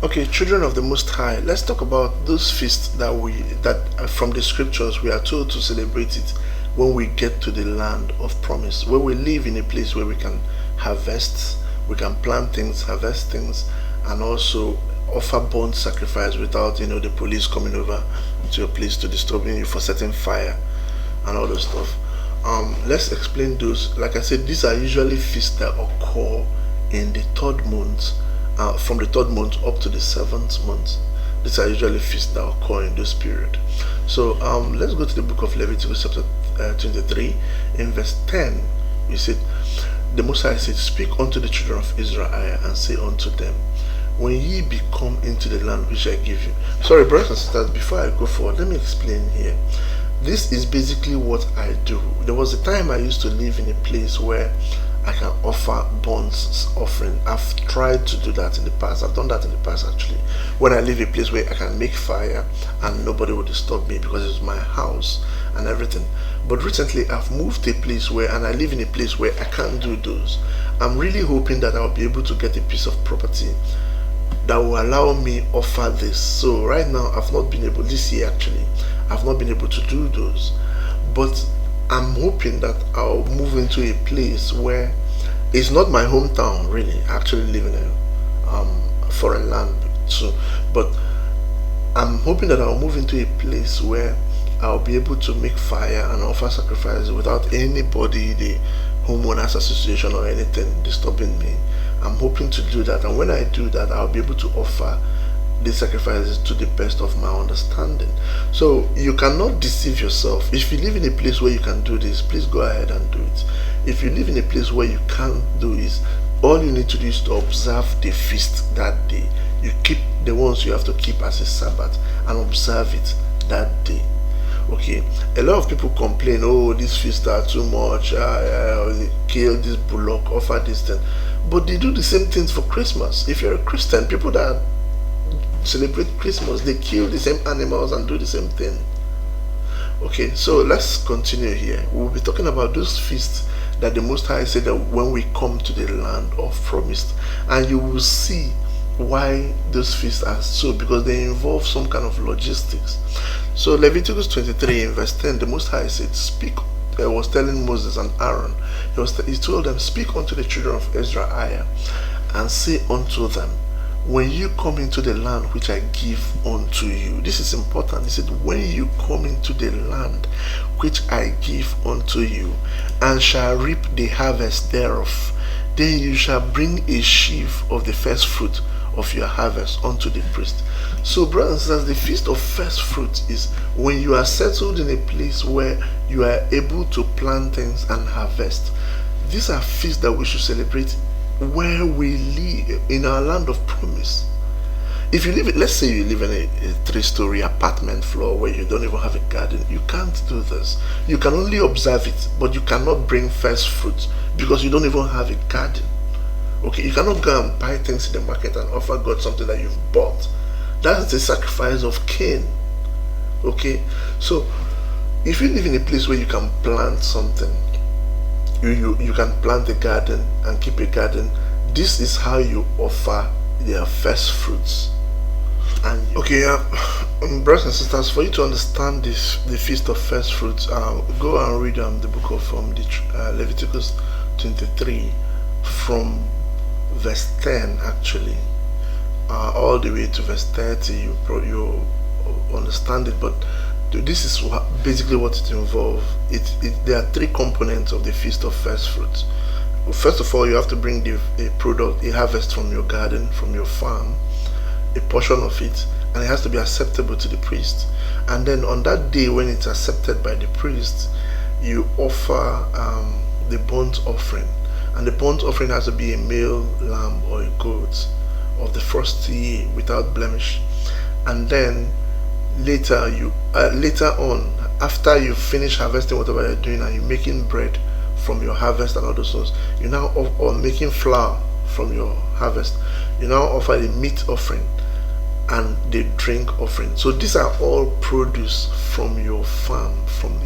Okay, children of the Most High, let's talk about those feasts that from the scriptures we are told to celebrate it when we get to the land of promise, where we live in a place where we can harvest, we can plant things, harvest things, and also offer burnt sacrifice without the police coming over to your place to disturbing you for setting fire and all those stuff. Let's explain those. Like I said, these are usually feasts that occur in the third month, from the third month up to the seventh month. These are usually feasts that occur in this period. So let's go to the book of Leviticus chapter 23 in verse 10. You said, the Most High said, speak unto the children of Israel and say unto them, when ye be come into the land which I give you. Sorry, brothers and sisters, before I go forward, let me explain here. This is basically what I do. There was a time I used to live in a place where I can offer burnt offering. I've tried to do that in the past. I've done that in the past actually. When I live in a place where I can make fire and nobody will disturb me because it's my house and everything. But recently I've moved to a place where, and I live in a place where I can't do those. I'm really hoping that I'll be able to get a piece of property that will allow me offer this. So right now I've not been able, this year actually, I've not been able to do those. But I'm hoping that I'll move into a place where it's not my hometown really. I actually live in a foreign land too. But I'm hoping that I'll move into a place where I'll be able to make fire and offer sacrifice without anybody, the homeowners association or anything disturbing me. I'm hoping to do that, and when I do that, I'll be able to offer the sacrifices to the best of my understanding. So you cannot deceive yourself. If you live in a place where you can do this, please go ahead and do it. If you live in a place where you can't do this, all you need to do is to observe the feast that day. You keep the ones you have to keep as a Sabbath and observe it that day. Okay, a lot of people complain, oh, these feasts are too much, kill this bullock, offer this thing. But they do the same things for Christmas. If you're a Christian, people that celebrate Christmas, they kill the same animals and do the same thing. Okay, so let's continue here. We'll be talking about those feasts that the Most High said that when we come to the land of promise, and you will see why those feasts are so, because they involve some kind of logistics. So Leviticus 23 in verse 10, the Most High said, speak, was telling Moses and Aaron, he told them, speak unto the children of Israel and say unto them, when you come into the land which I give unto you. This is important. He said, when you come into the land which I give unto you, and shall reap the harvest thereof, then you shall bring a sheaf of the first fruit of your harvest unto the priest. So brothers and sisters, the feast of first fruit is when you are settled in a place where you are able to plant things and harvest. These are feasts that we should celebrate where we live, in our land of promise. If you live, let's say you live in a 3-story apartment floor where you don't even have a garden, you can't do this. You can only observe it, but you cannot bring first fruit because you don't even have a garden. Okay, you cannot go and buy things in the market and offer God something that you've bought. That's the sacrifice of Cain. Okay, so if you live in a place where you can plant something, you can plant a garden and keep a garden, this is how you offer their first fruits. And okay, brothers and sisters, for you to understand this, the feast of first fruits, go and read the book of Leviticus 23 from verse 10 actually, all the way to verse 30. You understand it, but this is basically what it involves. There are 3 components of the feast of first fruits. First of all, you have to bring a harvest from your garden, from your farm, a portion of it, and it has to be acceptable to the priest. And then on that day when it's accepted by the priest, you offer the burnt offering, and the burnt offering has to be a male lamb or a goat of the first year without blemish. And then later on, after you finish harvesting whatever you're doing and you're making bread from your harvest and all those things, you now or making flour from your harvest, you now offer the meat offering and the drink offering. So these are all produce from your farm.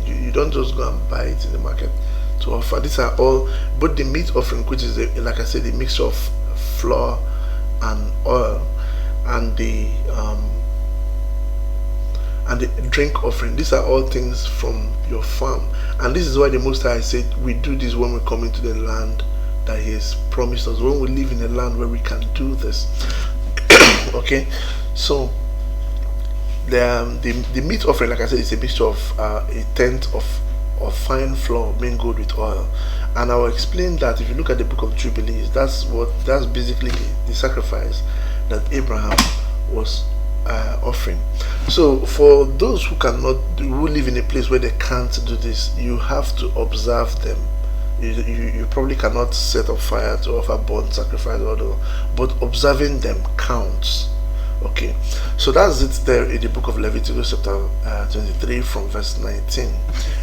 You don't just go and buy it in the market to offer. These are all, but the meat offering, which is like I said, the mixture of flour and oil, and the drink offering. These are all things from your farm, and this is why the Most High said we do this when we come into the land that He has promised us, when we live in a land where we can do this. Okay, so the meat offering, like I said, is a mixture of a tenth of fine flour mingled with oil, and I will explain that. If you look at the book of Jubilees, that's basically the sacrifice that Abraham was offering. So for those who live in a place where they can't do this, you have to observe them. You probably cannot set up fire to offer burnt sacrifice, but observing them counts. Okay, so that's it there in the book of Leviticus chapter 23 from verse 19.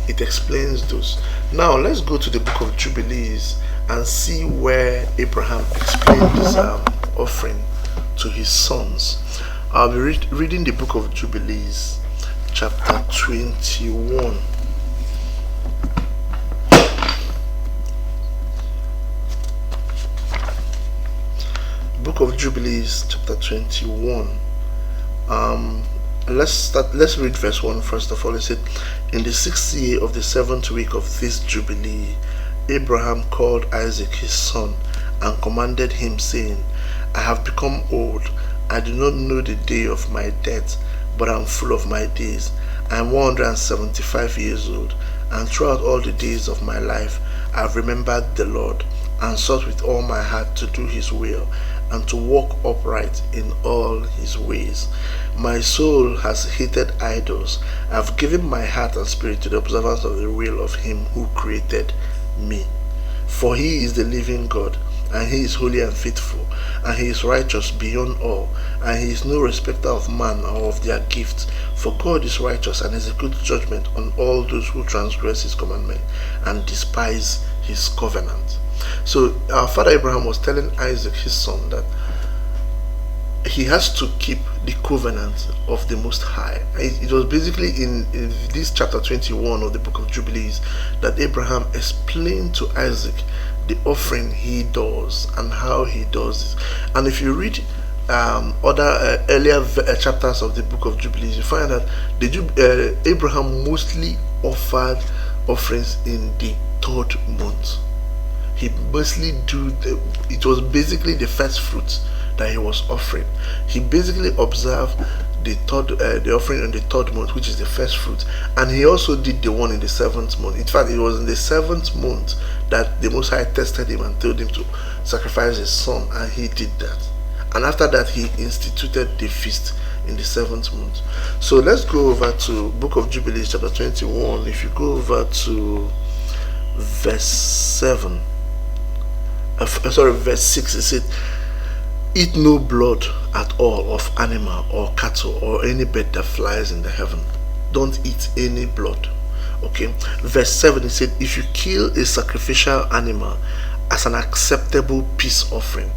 It explains those. Now let's go to the book of Jubilees and see where Abraham explained this offering to his sons. I'll be reading the book of Jubilees chapter 21. Book of Jubilees chapter 21. Let's read verse 1 first of all. It said, in the 6th year of the 7th week of this Jubilee, Abraham called Isaac his son and commanded him, saying, I have become old. I do not know the day of my death, but I am full of my days. I am 175 years old, and throughout all the days of my life I have remembered the Lord, and sought with all my heart to do His will, and to walk upright in all His ways. My soul has hated idols. I have given my heart and spirit to the observance of the will of Him who created me. For He is the living God, and He is holy and faithful, and He is righteous beyond all, and He is no respecter of man or of their gifts. For God is righteous and executes judgment on all those who transgress His commandment and despise His covenant. So our father Abraham was telling Isaac, his son, that he has to keep the covenant of the Most High. It was basically in this chapter 21 of the book of Jubilees that Abraham explained to Isaac the offering he does and how he does it. And if you read other earlier chapters of the book of Jubilees, you find that Abraham mostly offered offerings in the 3rd month. He mostly it was basically the first fruits that he was offering. He basically observed the offering on the 3rd month, which is the first fruit, and he also did the one in the 7th month. In fact, it was in the 7th month that the Most High tested him and told him to sacrifice his son, and he did that. And after that, he instituted the feast in the 7th month. So let's go over to book of Jubilees chapter 21. If you go over to verse 7, verse 6, it said, eat no blood at all of animal or cattle or any bird that flies in the heaven. Don't eat any blood. Okay. Verse 7, it said, if you kill a sacrificial animal as an acceptable peace offering,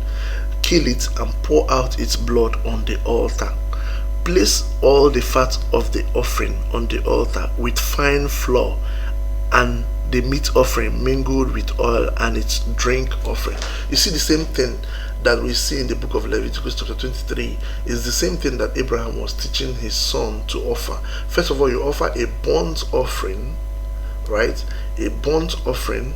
kill it and pour out its blood on the altar. Place all the fat of the offering on the altar with fine flour, and the meat offering mingled with oil and its drink offering. You see, the same thing that we see in the book of Leviticus chapter 23 is the same thing that Abraham was teaching his son to offer. First of all, you offer a burnt offering, right? A burnt offering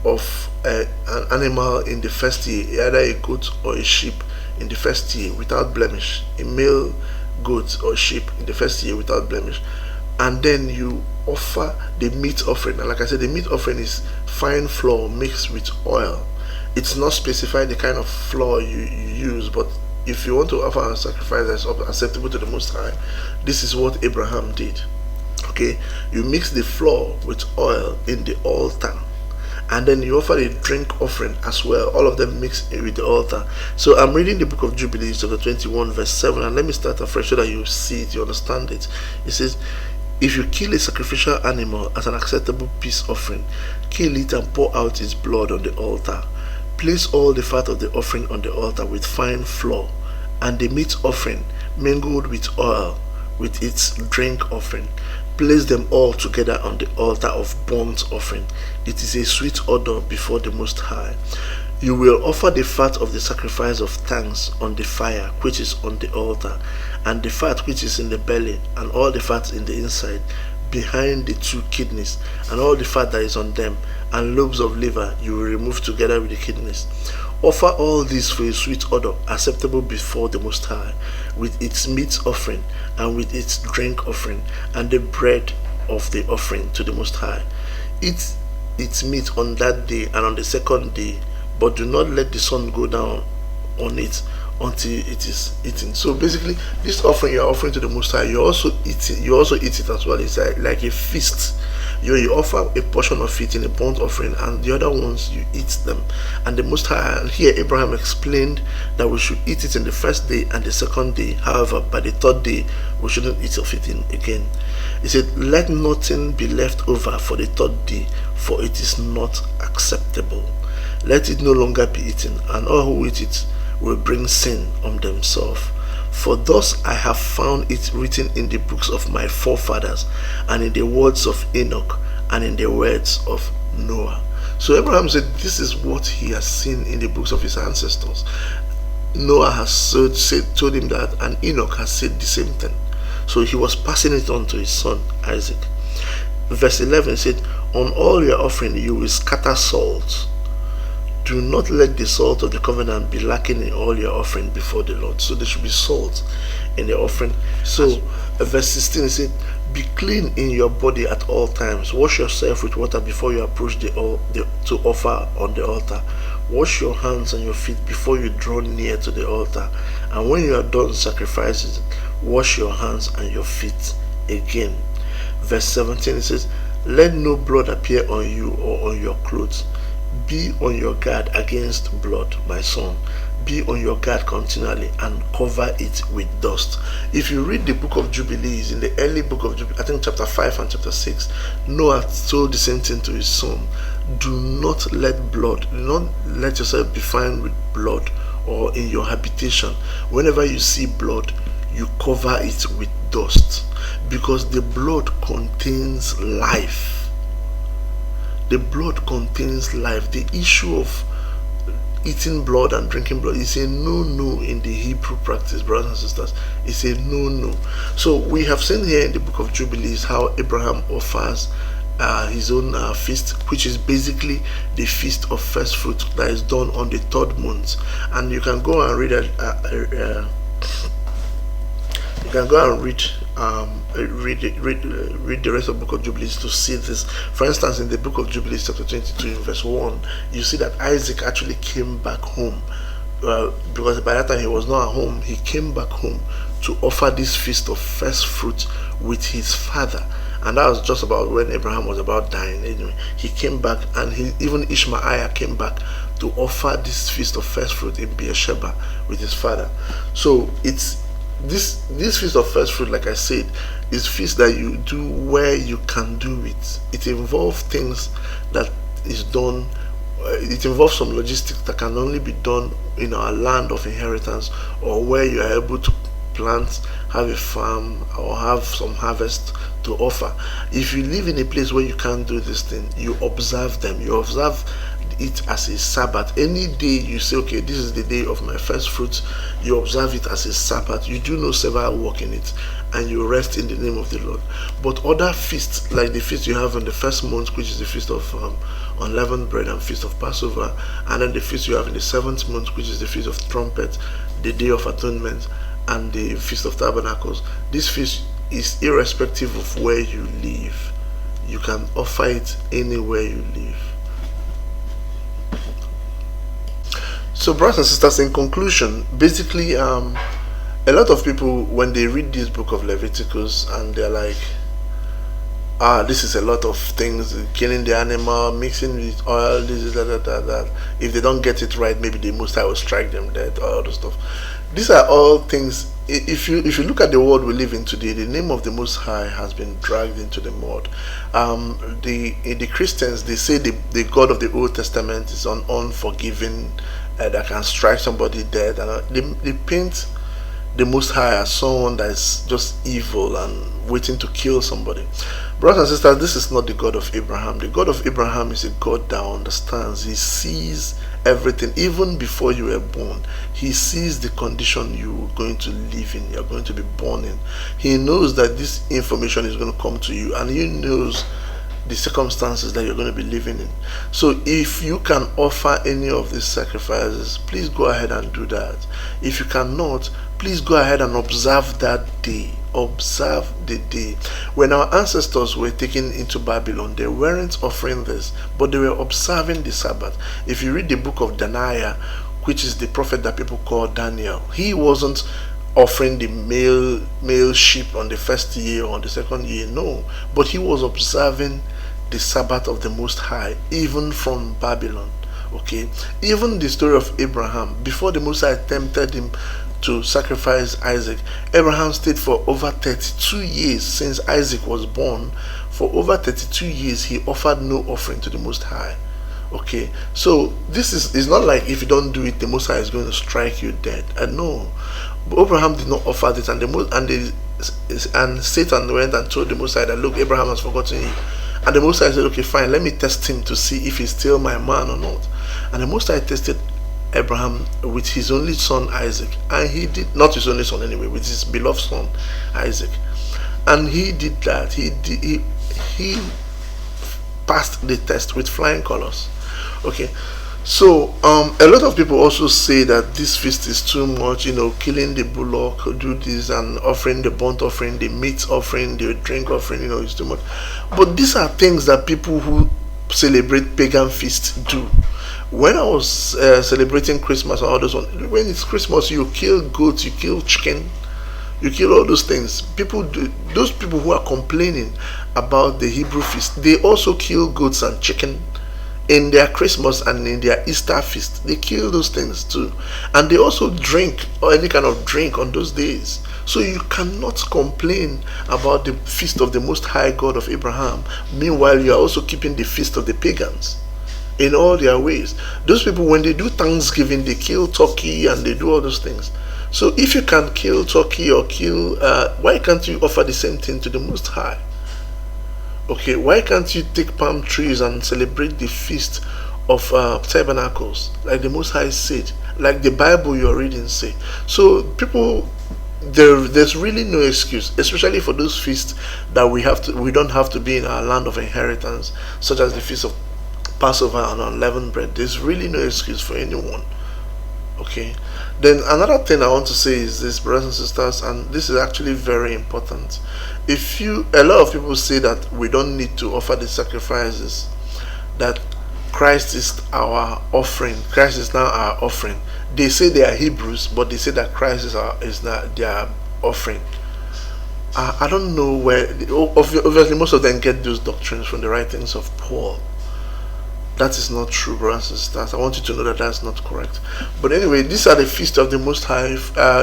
of an animal in the first year, either a goat or a sheep in the first year without blemish, a male goat or sheep in the first year without blemish. And then you offer the meat offering. And like I said, the meat offering is fine flour mixed with oil. It's not specified the kind of flour you use, but if you want to offer a sacrifice that's acceptable to the Most High, this is what Abraham did. Okay, you mix the flour with oil in the altar, and then you offer a drink offering as well, all of them mixed with the altar. So I'm reading the book of Jubilees chapter 21 verse 7, and let me start afresh so that you see it, you understand it. It says, if you kill a sacrificial animal as an acceptable peace offering, kill it and pour out its blood on the altar. Place all the fat of the offering on the altar with fine flour, and the meat offering mingled with oil with its drink offering. Place them all together on the altar of burnt offering. It is a sweet odor before the Most High. You will offer the fat of the sacrifice of thanks on the fire which is on the altar, and the fat which is in the belly, and all the fat in the inside, behind the two kidneys, and all the fat that is on them, and lobes of liver you will remove together with the kidneys. Offer all this for a sweet odor, acceptable before the Most High, with its meat offering, and with its drink offering, and the bread of the offering to the Most High. Eat its meat on that day and on the second day, but do not let the sun go down on it until it is eaten. So basically, this offering you are offering to the Most High, you also eat it. You also eat it as well. It's like a feast. You offer a portion of it in a burnt offering, and the other ones you eat them. And the Most High, and here Abraham explained that we should eat it in the first day and the second day. However, by the third day we shouldn't eat of it again. He said, "Let nothing be left over for the third day, for it is not acceptable. Let it no longer be eaten, and all who eat it will bring sin on themselves. For thus I have found it written in the books of my forefathers, and in the words of Enoch, and in the words of Noah." So Abraham said this is what he has seen in the books of his ancestors. Noah has told him that, and Enoch has said the same thing. So he was passing it on to his son Isaac. Verse 11 said, "On all your offering you will scatter salt. Do not let the salt of the covenant be lacking in all your offering before the Lord." So there should be salt in the offering. So verse 16 said, "Be clean in your body at all times. Wash yourself with water before you approach to offer on the altar. Wash your hands and your feet before you draw near to the altar. And when you are done sacrificing, wash your hands and your feet again." Verse 17 it says, "Let no blood appear on you or on your clothes. Be on your guard against blood, my son. Be on your guard continually and cover it with dust." If you read the book of Jubilees, in the early book of Jubilees, I think chapter 5 and chapter 6, Noah told the same thing to his son. Do not let yourself be found with blood, or in your habitation. Whenever you see blood, you cover it with dust, because the blood contains life. The blood contains life. The issue of eating blood and drinking blood is a no-no in the Hebrew practice, brothers and sisters. It's a no-no. So we have seen here in the book of Jubilees how Abraham offers his own feast, which is basically the feast of first fruit that is done on the third month. And you can go and read you can go and read the rest of the book of Jubilees to see this. For instance, in the book of Jubilees chapter 22 verse 1, you see that Isaac actually came back home, because by that time he was not at home. He came back home to offer this feast of first fruit with his father, and that was just about when Abraham was about dying. Anyway, he came back, and even Ishmael came back to offer this feast of first fruit in Beersheba with his father. So it's this feast of first fruit, like I said, is feast that you do where you can do it. It involves things that is done. It involves some logistics that can only be done in our land of inheritance, or where you are able to plant, have a farm, or have some harvest to offer. If you live in a place where you can't do this thing, you observe them. You observe it as a Sabbath. Any day you say, okay, this is the day of my first fruits, you observe it as a Sabbath. You do no several work in it, and you rest in the name of the Lord. But other feasts, like the feast you have in the first month, which is the feast of unleavened bread and feast of Passover, and then the feast you have in the 7th month, which is the feast of trumpet, the day of atonement, and the feast of tabernacles. This feast is irrespective of where you live. You can offer it anywhere you live. So brothers and sisters, in conclusion, basically a lot of people, when they read this book of Leviticus, and they're like, this is a lot of things, killing the animal, mixing with oil, this is that. If they don't get it right, maybe the Most High will strike them dead, all the stuff. These are all things. If you look at the world we live in today, the name of the Most High has been dragged into the mud. The Christians, they say the God of the Old Testament is unforgiving, that can strike somebody dead, and they paint the Most High as someone that is just evil and waiting to kill somebody. Brothers and sisters, this is not the God of Abraham. The God of Abraham is a God that understands. He sees everything even before you were born. He sees the condition you're going to live in, you're going to be born in. He knows that this information is going to come to you, and he knows the circumstances that you're going to be living in. So if you can offer any of these sacrifices, please go ahead and do that. If you cannot, please go ahead and observe that day. Observe the day. When our ancestors were taken into Babylon, they weren't offering this, but they were observing the Sabbath. If you read the book of Daniel, which is the prophet that people call Daniel, he wasn't offering the male sheep on the first year or on the second year, no, but he was observing the Sabbath of the Most High, even from Babylon. Okay, even the story of Abraham, before the Most High tempted him to sacrifice Isaac, Abraham stayed for over 32 years. Since Isaac was born, for over 32 years he offered no offering to the Most High. Okay, so this is not like if you don't do it, the Most High is going to strike you dead. No, but Abraham did not offer this, and Satan went and told the Most High that, look, Abraham has forgotten you. And the Most High said, okay, fine, let me test him to see if he's still my man or not. And the Most High tested Abraham with his only son Isaac, and he did not his only son anyway, with his beloved son Isaac, and he did that. He passed the test with flying colors. Okay, so a lot of people also say that this feast is too much, killing the bullock, do this, and offering the burnt offering, the meat offering, the drink offering, is too much. But these are things that people who celebrate pagan feasts do. When I was celebrating Christmas and all those ones, when it's Christmas, you kill goats, you kill chicken, you kill all those things. People do. Those people who are complaining about the Hebrew feast, they also kill goats and chicken in their Christmas and in their Easter feast. They kill those things too, and they also drink or any kind of drink on those days. So you cannot complain about the feast of the Most High God of Abraham. Meanwhile, you are also keeping the feast of the pagans in all their ways. Those people, when they do Thanksgiving, they kill turkey and they do all those things. So if you can kill turkey or kill, why can't you offer the same thing to the Most High? Okay, why can't you take palm trees and celebrate the feast of tabernacles, like the Most High said, like the Bible you're reading say? So people, there's really no excuse, especially for those feasts that we don't have to be in our land of inheritance, such as the feast of Passover and unleavened bread. There's really no excuse for anyone. Okay, then another thing I want to say is this, brothers and sisters, and this is actually very important. A lot of people say that we don't need to offer the sacrifices, that Christ is our offering, Christ is now our offering. They say they are Hebrews, but they say that Christ is not their offering. I don't know where. Obviously most of them get those doctrines from the writings of Paul. That is not true, brothers and sisters. I want you to know that that's not correct. But anyway, these are the feast of the Most High.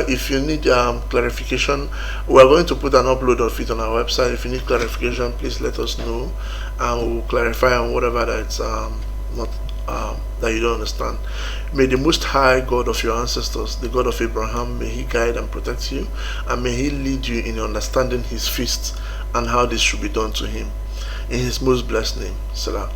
If you need clarification, we are going to put an upload of it on our website. If you need clarification, please let us know, and we'll clarify on whatever that's not that you don't understand. May the Most High God of your ancestors, the God of Abraham, may He guide and protect you, and may He lead you in understanding His feasts and how this should be done to Him. In His most blessed name, Salah.